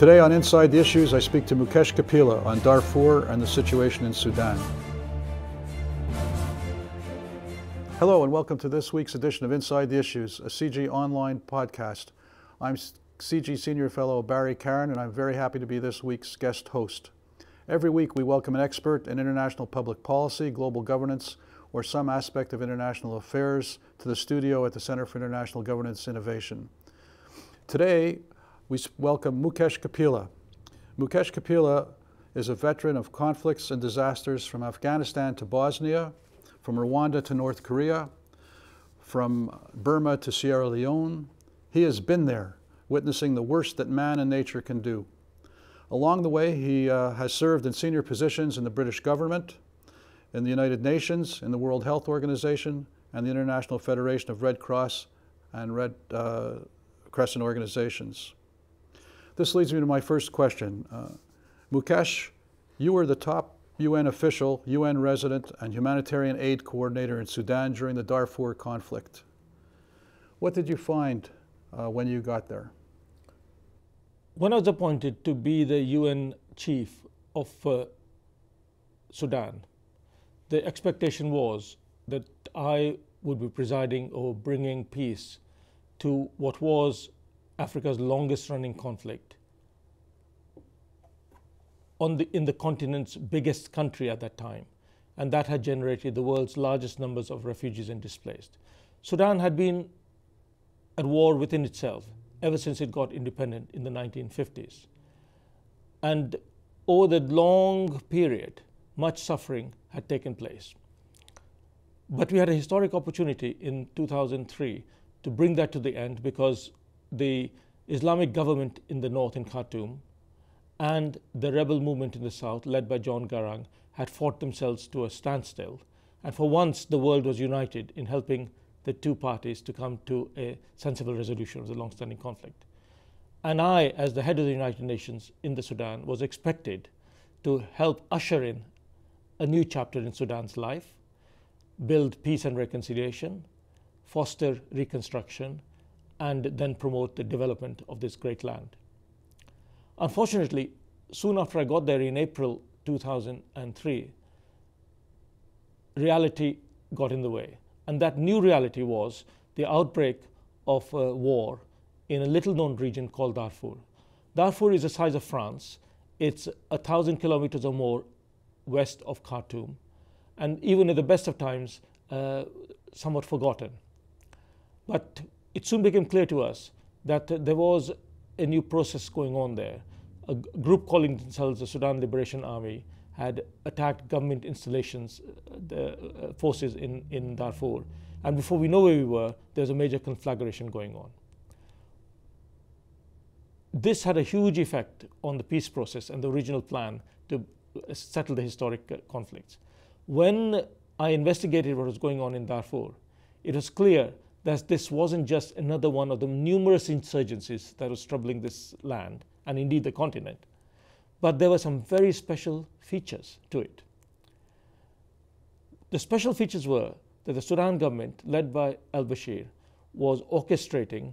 Today on Inside the Issues, I speak to Mukesh Kapila on Darfur and the situation in Sudan. Hello and welcome to this week's edition of Inside the Issues, a CIGI online podcast. I'm CIGI Senior Fellow Barry Carin, and I'm very happy to be this week's guest host. Every week we welcome an expert in international public policy, global governance, or some aspect of international affairs to the studio at the Center for International Governance Innovation. Today, we welcome Mukesh Kapila. Mukesh Kapila is a veteran of conflicts and disasters from Afghanistan to Bosnia, from Rwanda to North Korea, from Burma to Sierra Leone. He has been there, witnessing the worst that man and nature can do. Along the way, he has served in senior positions in the British government, in the United Nations, in the World Health Organization, and the International Federation of Red Cross and Red Crescent organizations. This leads me to my first question. Mukesh, you were the top UN official, UN resident, and humanitarian aid coordinator in Sudan during the Darfur conflict. What did you find when you got there? When I was appointed to be the UN chief of Sudan, the expectation was that I would be presiding or bringing peace to what was Africa's longest running conflict in the continent's biggest country at that time, and that had generated the world's largest numbers of refugees and displaced. Sudan had been at war within itself ever since it got independent in the 1950s. And over the long period, much suffering had taken place. But we had a historic opportunity in 2003 to bring that to the end, because the Islamic government in the north in Khartoum and the rebel movement in the south, led by John Garang, had fought themselves to a standstill. And for once, the world was united in helping the two parties to come to a sensible resolution of the long-standing conflict. And I, as the head of the United Nations in the Sudan, was expected to help usher in a new chapter in Sudan's life, build peace and reconciliation, foster reconstruction, and then promote the development of this great land. Unfortunately, soon after I got there in April 2003, reality got in the way. And that new reality was the outbreak of war in a little-known region called Darfur. Darfur is the size of France. It's 1,000 kilometers or more west of Khartoum, and even at the best of times, somewhat forgotten. But it soon became clear to us that there was a new process going on there. A group calling themselves the Sudan Liberation Army had attacked government installations, the forces in Darfur. And before we know where we were, there was a major conflagration going on. This had a huge effect on the peace process and the original plan to settle the historic conflicts. When I investigated what was going on in Darfur, it was clear that this wasn't just another one of the numerous insurgencies that was troubling this land, and indeed the continent, but there were some very special features to it. The special features were that the Sudan government, led by al-Bashir, was orchestrating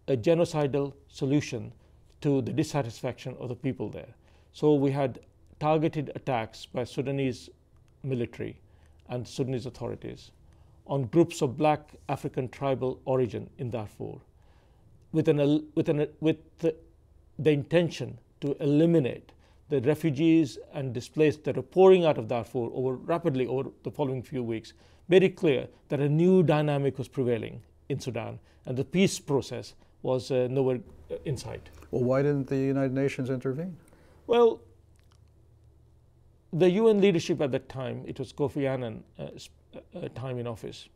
a genocidal solution to the dissatisfaction of the people there. So we had targeted attacks by Sudanese military and Sudanese authorities on groups of black African tribal origin in Darfur, with the intention to eliminate the refugees and displaced that are pouring out of Darfur rapidly over the following few weeks, made it clear that a new dynamic was prevailing in Sudan, and the peace process was nowhere in sight. Well, why didn't the United Nations intervene? Well, the UN leadership at that time, it was Kofi Annan time in office,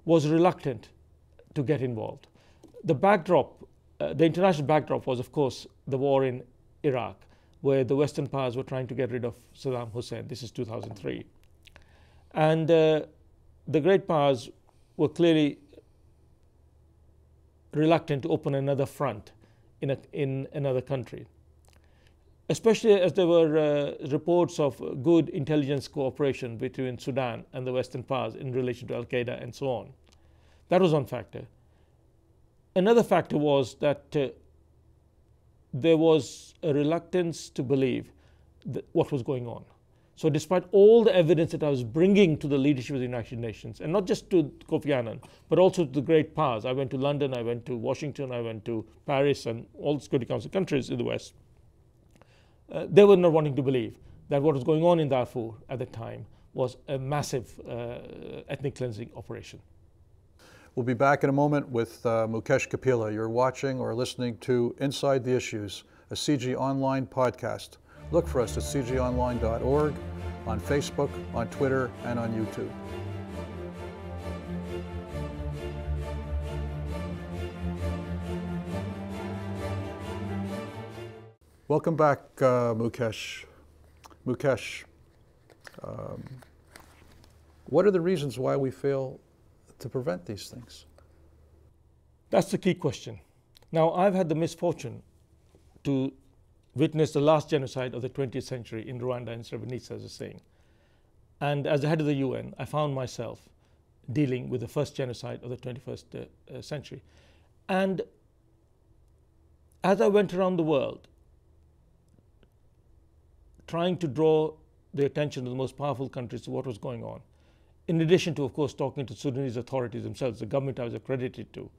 was reluctant to get involved. The backdrop, the international backdrop was, of course, the war in Iraq, where the Western powers were trying to get rid of Saddam Hussein. This is 2003. And the great powers were clearly reluctant to open another front in another country, especially as there were reports of good intelligence cooperation between Sudan and the Western powers in relation to al-Qaeda and so on. That was one factor. Another factor was that there was a reluctance to believe what was going on. So despite all the evidence that I was bringing to the leadership of the United Nations, and not just to Kofi Annan, but also to the great powers, I went to London, I went to Washington, I went to Paris, and all the Security Council countries in the West, they were not wanting to believe that what was going on in Darfur at the time was a massive ethnic cleansing operation. We'll be back in a moment with Mukesh Kapila. You're watching or listening to Inside the Issues, a CIGI online podcast. Look for us at cgonline.org, on Facebook, on Twitter, and on YouTube. Welcome back, Mukesh. Mukesh, what are the reasons why we fail to prevent these things? That's the key question. Now, I've had the misfortune to witness the last genocide of the 20th century in Rwanda and Srebrenica, as a saying. And as the head of the UN, I found myself dealing with the first genocide of the 21st century. And as I went around the world, trying to draw the attention of the most powerful countries to what was going on, in addition to, of course, talking to Sudanese authorities themselves, the government I was accredited to,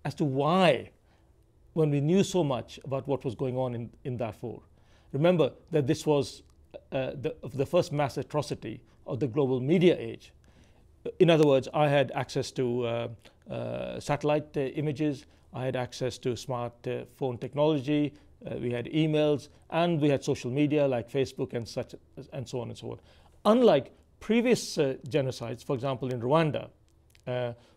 as to why, when we knew so much about what was going on in Darfur. Remember that this was the first mass atrocity of the global media age. In other words, I had access to satellite images, I had access to smartphone technology, we had emails, and we had social media like Facebook and such, and so on and so on. Unlike previous genocides, for example in Rwanda,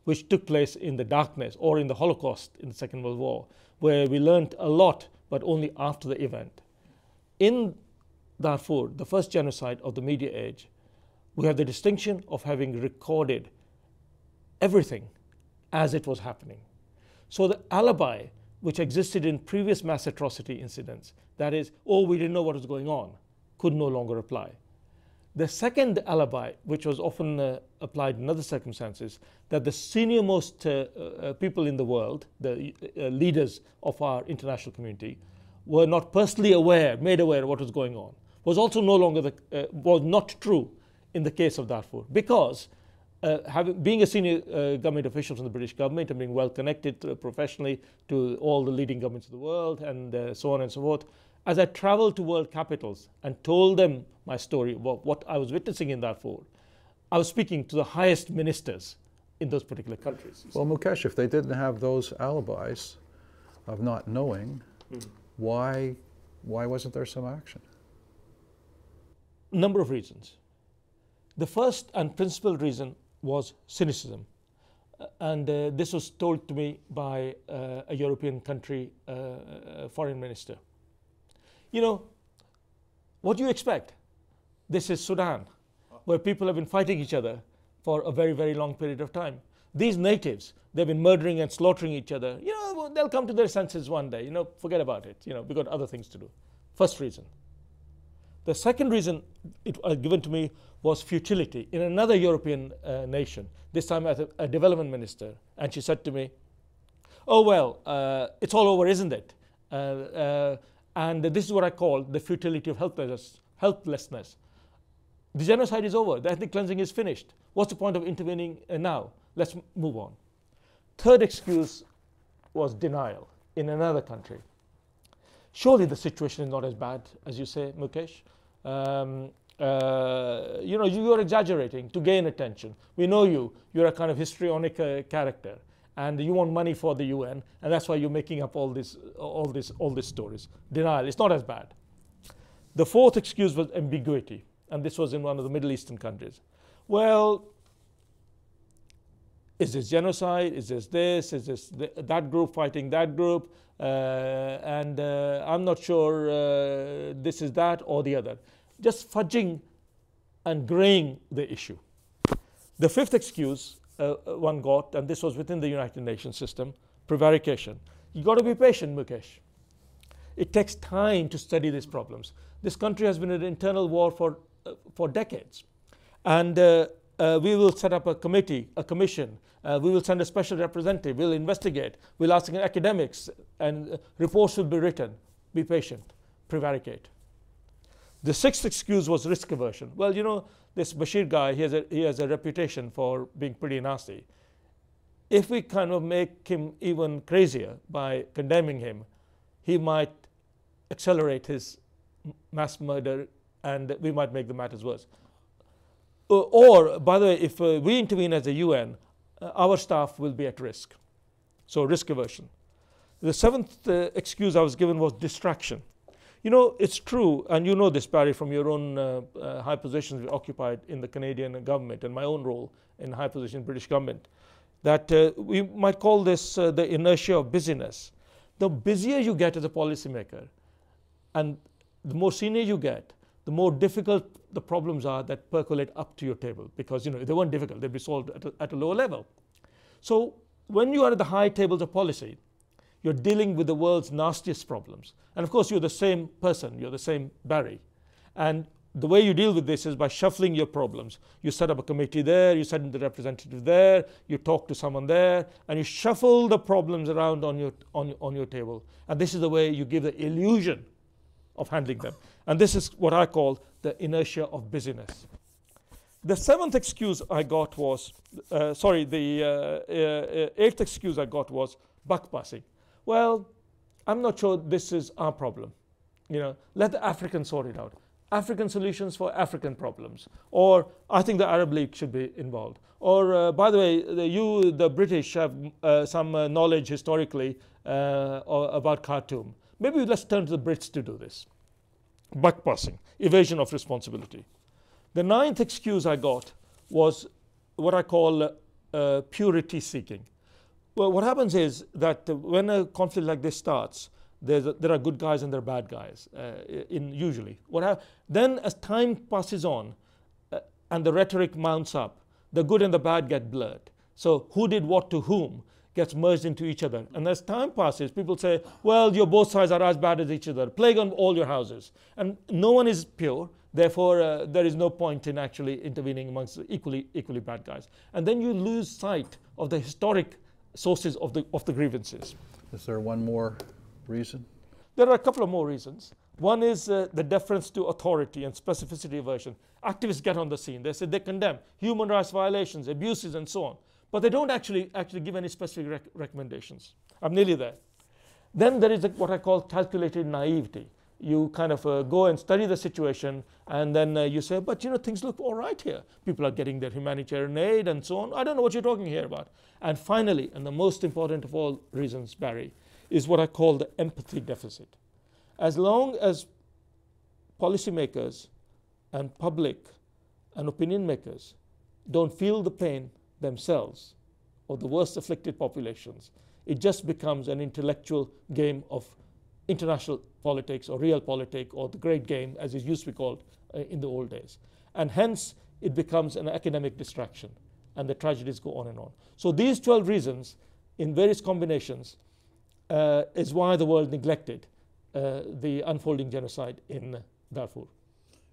which took place in the darkness, or in the Holocaust in the Second World War, where we learned a lot, but only after the event. In Darfur, the first genocide of the media age, we have the distinction of having recorded everything as it was happening. So the alibi which existed in previous mass atrocity incidents, that is, oh, we didn't know what was going on, could no longer apply. The second alibi, which was often applied in other circumstances, that the senior-most people in the world, the leaders of our international community, were not personally made aware of what was going on, was also no longer was not true in the case of Darfur, because being a senior government official from the British government and being well connected professionally to all the leading governments of the world and so on and so forth, as I traveled to world capitals and told them my story about what I was witnessing in Darfur, I was speaking to the highest ministers in those particular countries. Well, Mukesh, if they didn't have those alibis of not knowing, why wasn't there some action? Number of reasons. The first and principal reason was cynicism. And this was told to me by a European country foreign minister. You know, what do you expect? This is Sudan, where people have been fighting each other for a very, very long period of time. These natives, they've been murdering and slaughtering each other. You know, they'll come to their senses one day. You know, forget about it. You know, we've got other things to do. First reason. The second reason it was given to me was futility in another European nation, this time as a development minister. And she said to me, oh, well, it's all over, isn't it? And this is what I call the futility of helplessness. The genocide is over. The ethnic cleansing is finished. What's the point of intervening now? Let's move on. Third excuse was denial in another country. Surely the situation is not as bad as you say, Mukesh. You know, you are exaggerating to gain attention. We know you. You're a kind of histrionic character, and you want money for the UN, and that's why you're making up all these stories. Denial. It's not as bad. The fourth excuse was ambiguity, and this was in one of the Middle Eastern countries. Well, is this genocide? Is this this? Is this that group fighting that group? And I'm not sure this is that or the other. Just fudging and graying the issue. The fifth excuse one got, and this was within the United Nations system, prevarication. You got to be patient, Mukesh. It takes time to study these problems. This country has been in an internal war for decades. And we will set up a committee, a commission. We will send a special representative. We'll investigate. We'll ask academics, and reports will be written be patient, prevaricate. The sixth excuse was risk aversion. Well, you know, this Bashir guy, he has a reputation for being pretty nasty. If we kind of make him even crazier by condemning him, he might accelerate his mass murder, and we might make the matters worse. Or, by the way, if we intervene as a UN, our staff will be at risk. So risk aversion. The seventh excuse I was given was distraction. You know, it's true, and you know this, Barry, from your own high positions occupied in the Canadian government and my own role in high position British government, that we might call this the inertia of busyness. The busier you get as a policymaker, and the more senior you get, the more difficult the problems are that percolate up to your table, because you know, if they weren't difficult, they'd be solved at a lower level. So when you are at the high tables of policy, you're dealing with the world's nastiest problems. And of course, you're the same person, you're the same Barry. And the way you deal with this is by shuffling your problems. You set up a committee there, you send the representative there, you talk to someone there, and you shuffle the problems around on your table. And this is the way you give the illusion of handling them. And this is what I call the inertia of busyness. The seventh excuse I got was, the eighth excuse I got was buck passing. Well, I'm not sure this is our problem. You know, let the Africans sort it out. African solutions for African problems. Or I think the Arab League should be involved. Or by the way, the British have some knowledge historically about Khartoum. Maybe let's turn to the Brits to do this. Buck passing, evasion of responsibility. The ninth excuse I got was what I call purity seeking. Well, what happens is that when a conflict like this starts, there are good guys and there are bad guys, usually. Then as time passes on and the rhetoric mounts up, the good and the bad get blurred. So who did what to whom gets merged into each other. And as time passes, people say, well, both sides are as bad as each other. Plague on all your houses. And no one is pure. Therefore, there is no point in actually intervening amongst equally bad guys. And then you lose sight of the historic sources of the grievances. Is there one more reason? There are a couple of more reasons. One is the deference to authority and specificity aversion. Activists get on the scene. They say they condemn human rights violations, abuses, and so on. But they don't actually give any specific recommendations. I'm nearly there. Then there is what I call calculated naivety. You kind of go and study the situation, and then you say, but you know, things look all right here. People are getting their humanitarian aid and so on. I don't know what you're talking here about. And finally, and the most important of all reasons, Barry, is what I call the empathy deficit. As long as policymakers and public and opinion makers don't feel the pain themselves of the worst afflicted populations, it just becomes an intellectual game of international politics or real politics, or the great game as it used to be called in the old days. And hence it becomes an academic distraction, and the tragedies go on and on. So these 12 reasons in various combinations is why the world neglected the unfolding genocide in Darfur.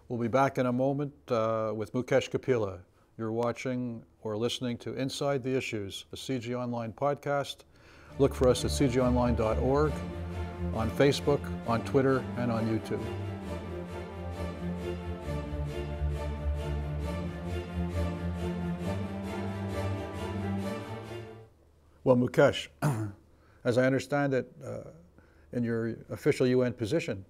We'll be back in a moment with Mukesh Kapila. You're watching or listening to Inside the Issues, a CIGI Online podcast. Look for us at cigionline.org, on Facebook, on Twitter, and on YouTube. Well, Mukesh, as I understand it, in your official UN position,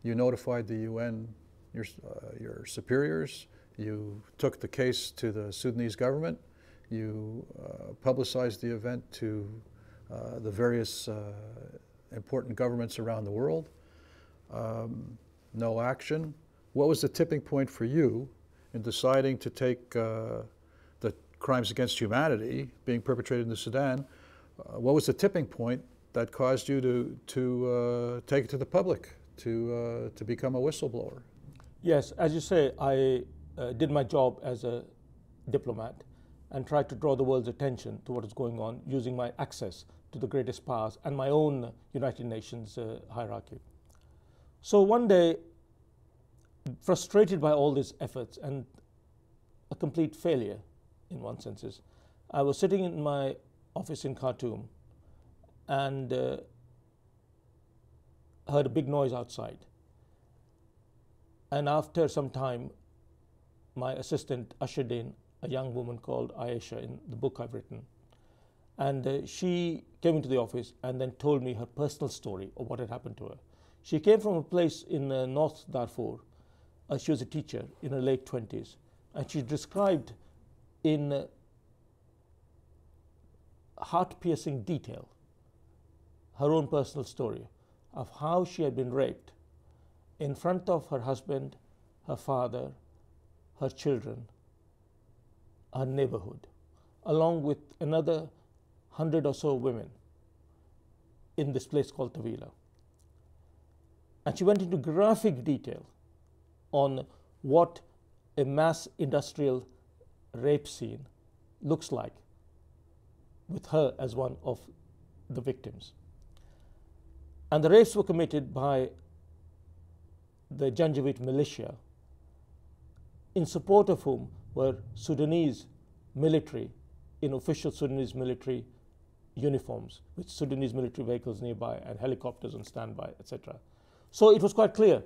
you notified the UN, your superiors. You took the case to the Sudanese government. You publicized the event to the various important governments around the world. No action. What was the tipping point for you in deciding to take the crimes against humanity being perpetrated in the Sudan? What was the tipping point that caused you to take it to the public, to become a whistleblower? Yes, as you say, I did my job as a diplomat and tried to draw the world's attention to what is going on using my access to the greatest powers and my own United Nations hierarchy. So one day, frustrated by all these efforts and a complete failure in one sense, I was sitting in my office in Khartoum, and heard a big noise outside. And after some time, my assistant ushered in a young woman called Ayesha in the book I've written. And she came into the office and then told me her personal story of what had happened to her. She came from a place in North Darfur. She was a teacher in her late 20s. And she described in heart-piercing detail her own personal story of how she had been raped in front of her husband, her father, her children, her neighborhood, along with another 100 or so women in this place called Capila. And she went into graphic detail on what a mass industrial rape scene looks like, with her as one of the victims. And the rapes were committed by the Janjaweed militia, in support of whom were Sudanese military in official Sudanese military uniforms, with Sudanese military vehicles nearby and helicopters on standby, etc. So it was quite clear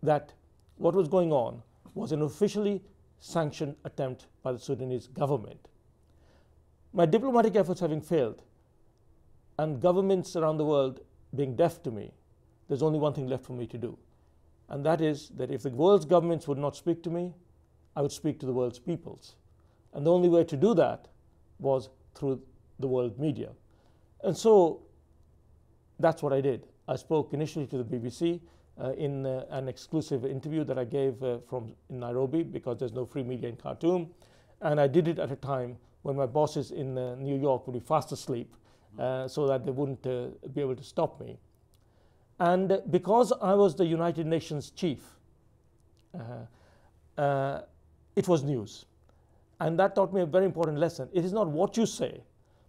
that what was going on was an officially sanctioned attempt by the Sudanese government. My diplomatic efforts having failed, and governments around the world being deaf to me, there's only one thing left for me to do. And that is that if the world's governments would not speak to me, I would speak to the world's peoples. And the only way to do that was through the world media. And so that's what I did. I spoke initially to the BBC in an exclusive interview that I gave from in Nairobi, because there's no free media in Khartoum. And I did it at a time when my bosses in New York would be fast asleep, so that they wouldn't be able to stop me. And because I was the United Nations chief, it was news. And that taught me a very important lesson. It is not what you say,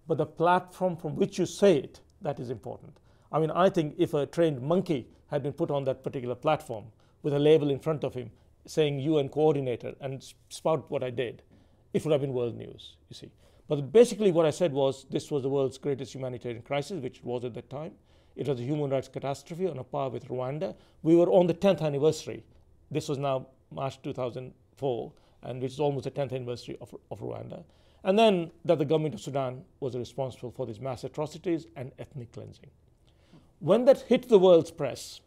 but the platform from which you say it that is important. I mean, I think if a trained monkey had been put on that particular platform with a label in front of him saying UN coordinator and spout what I did, it would have been world news, you see. But basically what I said was this was the world's greatest humanitarian crisis, which it was at that time. It was a human rights catastrophe on a par with Rwanda. We were on the 10th anniversary. This was now March 2004, and which is almost the 10th anniversary of Rwanda. And then that the government of Sudan was responsible for these mass atrocities and ethnic cleansing. When that hit the world's press,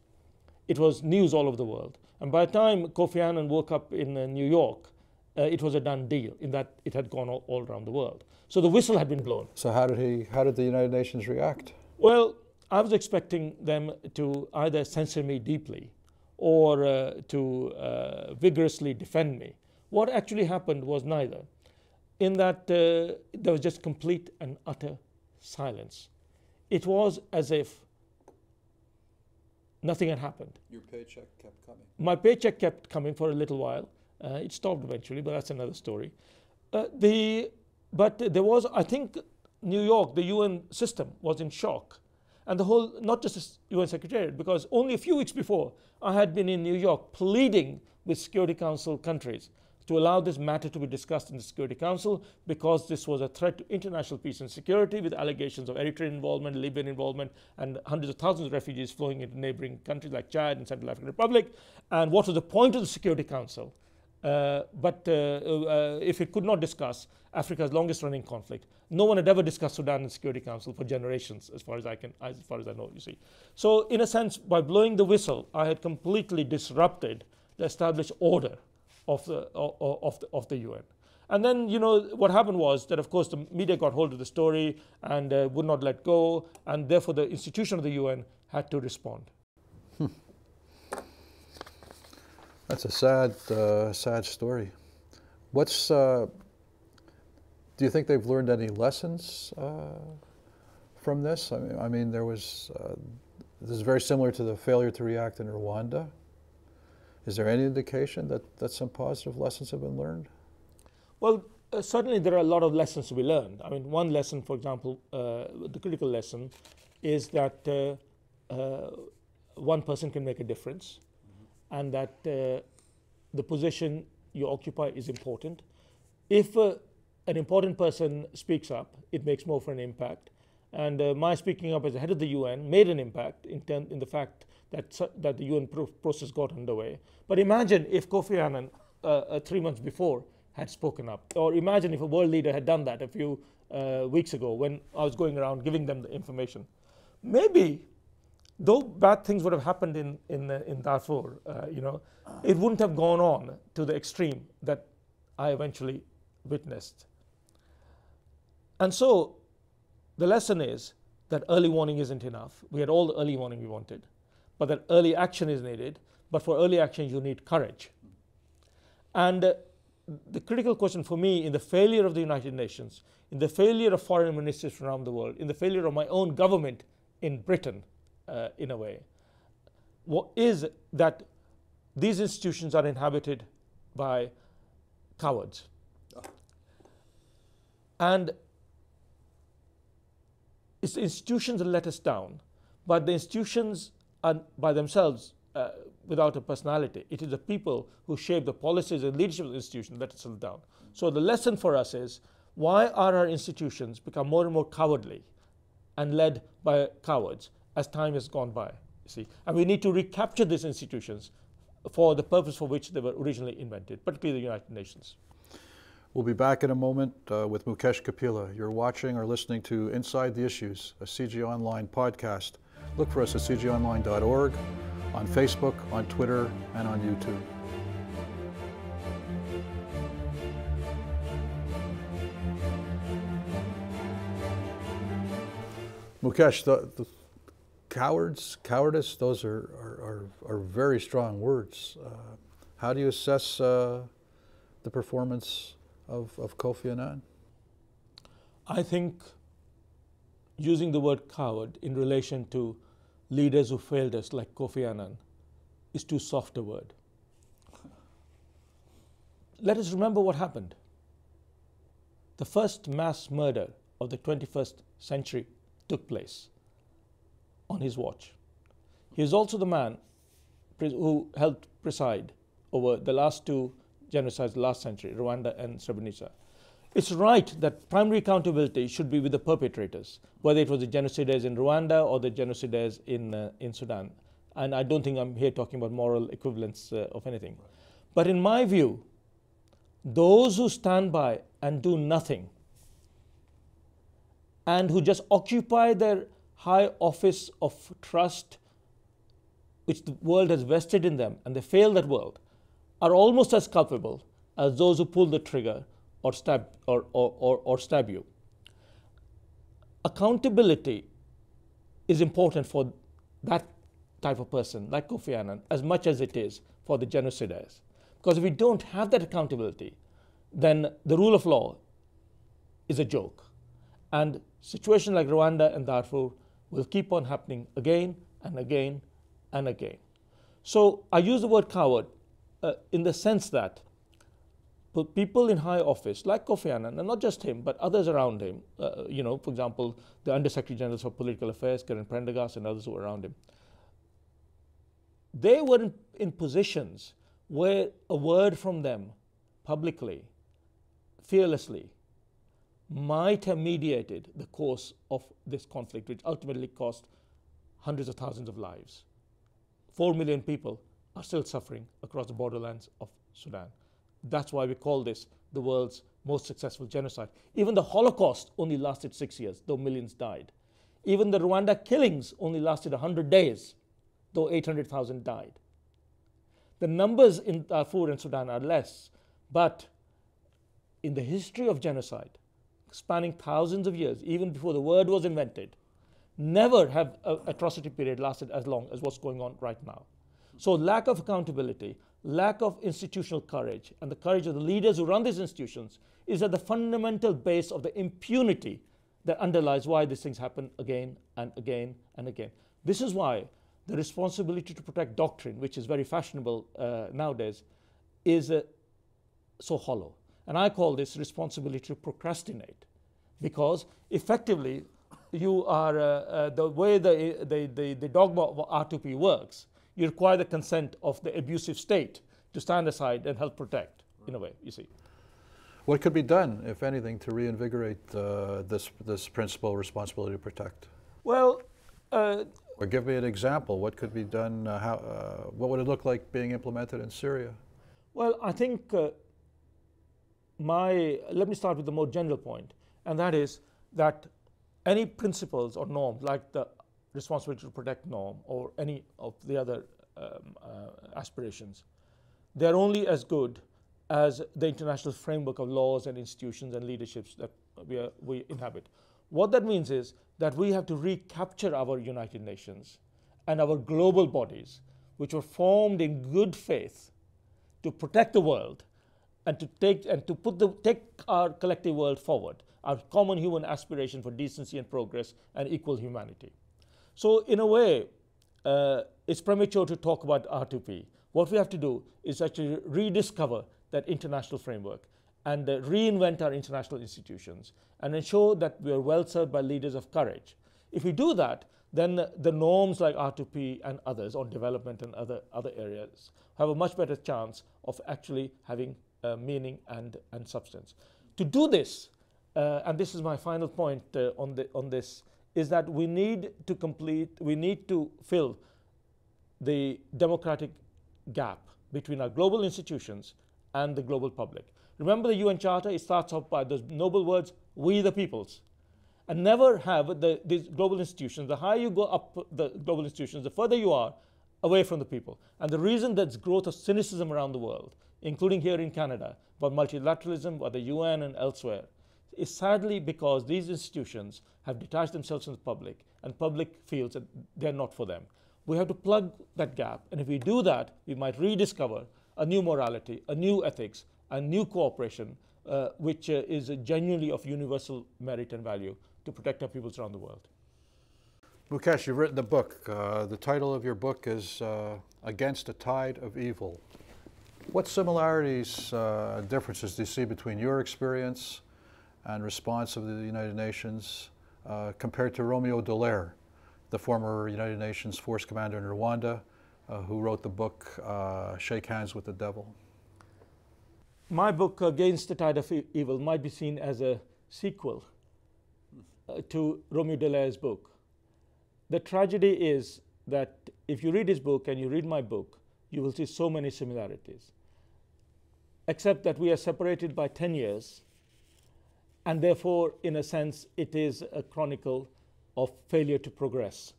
it was news all over the world. And by the time Kofi Annan woke up in New York, it was a done deal in that it had gone all around the world. So the whistle had been blown. So how did the United Nations react? Well, I was expecting them to either censor me deeply or to vigorously defend me. What actually happened was neither, in that there was just complete and utter silence. It was as if nothing had happened. Your paycheck kept coming. My paycheck kept coming for a little while. It stopped eventually, but that's another story. But there was, I think, New York, the UN system was in shock. And the whole, not just the UN Secretariat, because only a few weeks before, I had been in New York pleading with Security Council countries to allow this matter to be discussed in the Security Council, because this was a threat to international peace and security, with allegations of Eritrean involvement, Libyan involvement, and hundreds of thousands of refugees flowing into neighboring countries like Chad and Central African Republic. And what was the point of the Security Council? If it could not discuss Africa's longest running conflict, no one had ever discussed Sudan in the Security Council for generations, as far as I know, you see. So in a sense, by blowing the whistle, I had completely disrupted the established order of the UN. And then, you know, what happened was that, of course, the media got hold of the story and would not let go, and therefore the institution of the UN had to respond. That's a sad story. Do you think they've learned any lessons from this? I mean, this is very similar to the failure to react in Rwanda. Is there any indication that some positive lessons have been learned? Well, certainly there are a lot of lessons to be learned. I mean, one lesson, for example, the critical lesson is that one person can make a difference, and that the position you occupy is important. If an important person speaks up, it makes more of an impact. And my speaking up as the head of the UN made an impact in the fact that the UN process got underway. But imagine if Kofi Annan 3 months before had spoken up, or imagine if a world leader had done that a few weeks ago when I was going around giving them the information. Maybe, though bad things would have happened in Darfur, it wouldn't have gone on to the extreme that I eventually witnessed. And so the lesson is that early warning isn't enough. We had all the early warning we wanted, but that early action is needed. But for early action, you need courage. And the critical question for me in the failure of the United Nations, in the failure of foreign ministers from around the world, in the failure of my own government in Britain, in a way, is that these institutions are inhabited by cowards. And it's the institutions that let us down, but the institutions are by themselves without a personality. It is the people who shape the policies and leadership of the institution that let us down. So the lesson for us is, why are our institutions become more and more cowardly and led by cowards as time has gone by? You see, and we need to recapture these institutions for the purpose for which they were originally invented, particularly the United Nations. We'll be back in a moment with Mukesh Kapila. You're watching or listening to Inside the Issues, a CIGI Online podcast. Look for us at cgionline.org, on Facebook, on Twitter, and on YouTube. Mukesh, the cowardice, those are very strong words. How do you assess the performance of Kofi Annan? I think using the word coward in relation to leaders who failed us, like Kofi Annan, is too soft a word. Let us remember what happened. The first mass murder of the 21st century took place on his watch. He is also the man who helped preside over the last two genocides last century, Rwanda and Srebrenica. It's right that primary accountability should be with the perpetrators, whether it was the genocidaires in Rwanda or the genocidaires in Sudan. And I don't think I'm here talking about moral equivalence of anything. But in my view, those who stand by and do nothing, and who just occupy their high office of trust, which the world has vested in them, and they fail that world, are almost as culpable as those who pull the trigger or stab you. Accountability is important for that type of person, like Kofi Annan, as much as it is for the genocidaires. Because if we don't have that accountability, then the rule of law is a joke. And situations like Rwanda and Darfur will keep on happening again and again and again. So I use the word coward in the sense that people in high office, like Kofi Annan, and not just him, but others around him, for example, the Undersecretary General for Political Affairs, Carin, and others who were around him, they were in positions where a word from them publicly, fearlessly, might have mediated the course of this conflict, which ultimately cost hundreds of thousands of lives. 4 million people are still suffering across the borderlands of Sudan. That's why we call this the world's most successful genocide. Even the Holocaust only lasted 6 years, though millions died. Even the Rwanda killings only lasted 100 days, though 800,000 died. The numbers in Darfur and Sudan are less, but in the history of genocide, spanning thousands of years, even before the word was invented, never have an atrocity period lasted as long as what's going on right now. So lack of accountability, lack of institutional courage, and the courage of the leaders who run these institutions is at the fundamental base of the impunity that underlies why these things happen again and again and again. This is why the responsibility to protect doctrine, which is very fashionable nowadays, is so hollow. And I call this responsibility to procrastinate, because effectively you are, the way the dogma of R2P works, you require the consent of the abusive state to stand aside and help protect, in a way, you see. What could be done, if anything, to reinvigorate this principle, responsibility to protect? Well, Or give me an example. What could be done? What would it look like being implemented in Syria? Well, I think let me start with the more general point, and that is that any principles or norms, like the responsibility to protect norm or any of the other aspirations, they're only as good as the international framework of laws and institutions and leaderships that we inhabit. What that means is that we have to recapture our United Nations and our global bodies, which were formed in good faith to protect the world and to take our collective world forward, our common human aspiration for decency and progress and equal humanity. So in a way, it's premature to talk about R2P. What we have to do is actually rediscover that international framework and reinvent our international institutions and ensure that we are well served by leaders of courage. If we do that, then the norms like R2P and others on development and other areas have a much better chance of actually having meaning and substance. To do this, and this is my final point on this, is that we need to fill the democratic gap between our global institutions and the global public. Remember the UN Charter, it starts off by those noble words, "We the peoples." And never have these global institutions, the higher you go up the global institutions, the further you are away from the people. And the reason there's growth of cynicism around the world, including here in Canada, about multilateralism, about the UN and elsewhere, is sadly because these institutions have detached themselves from the public, and public feels that they're not for them. We have to plug that gap, and if we do that, we might rediscover a new morality, a new ethics, a new cooperation, which is genuinely of universal merit and value to protect our peoples around the world. Mukesh, you've written a book. The title of your book is Against a Tide of Evil. What similarities and differences do you see between your experience and response of the United Nations compared to Romeo Dallaire, the former United Nations force commander in Rwanda, who wrote the book Shake Hands with the Devil? My book, Against the Tide of Evil, might be seen as a sequel to Romeo Dallaire's book. The tragedy is that if you read his book and you read my book, you will see so many similarities, except that we are separated by 10 years, and therefore, in a sense, it is a chronicle of failure to progress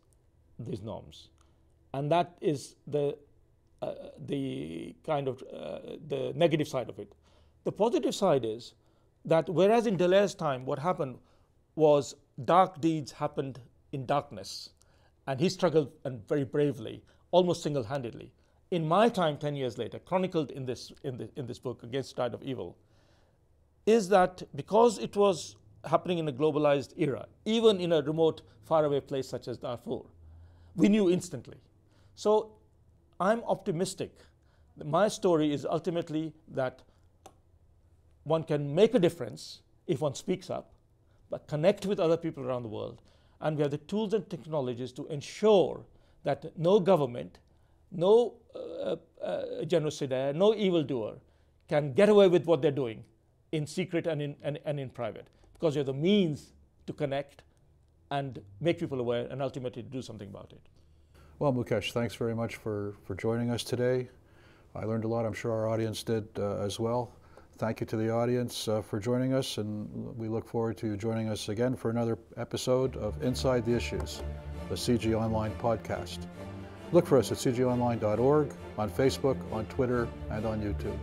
these norms. And that is the kind of the negative side of it. The positive side is that whereas in Dallaire's time, what happened was dark deeds happened in darkness, and he struggled, and very bravely, almost single-handedly. In my time, 10 years later, chronicled in this book, Against the Tide of Evil, is that because it was happening in a globalized era, even in a remote, faraway place such as Darfur, we knew instantly. So I'm optimistic. My story is ultimately that one can make a difference if one speaks up, but connect with other people around the world, and we have the tools and technologies to ensure that no government, no genocidaire, no evildoer can get away with what they're doing in secret and in private, because you have the means to connect and make people aware and ultimately do something about it. Well, Mukesh, thanks very much for joining us today. I learned a lot. I'm sure our audience did as well. Thank you to the audience for joining us, and we look forward to you joining us again for another episode of Inside the Issues, the CIGI Online podcast. Look for us at cgonline.org, on Facebook, on Twitter, and on YouTube.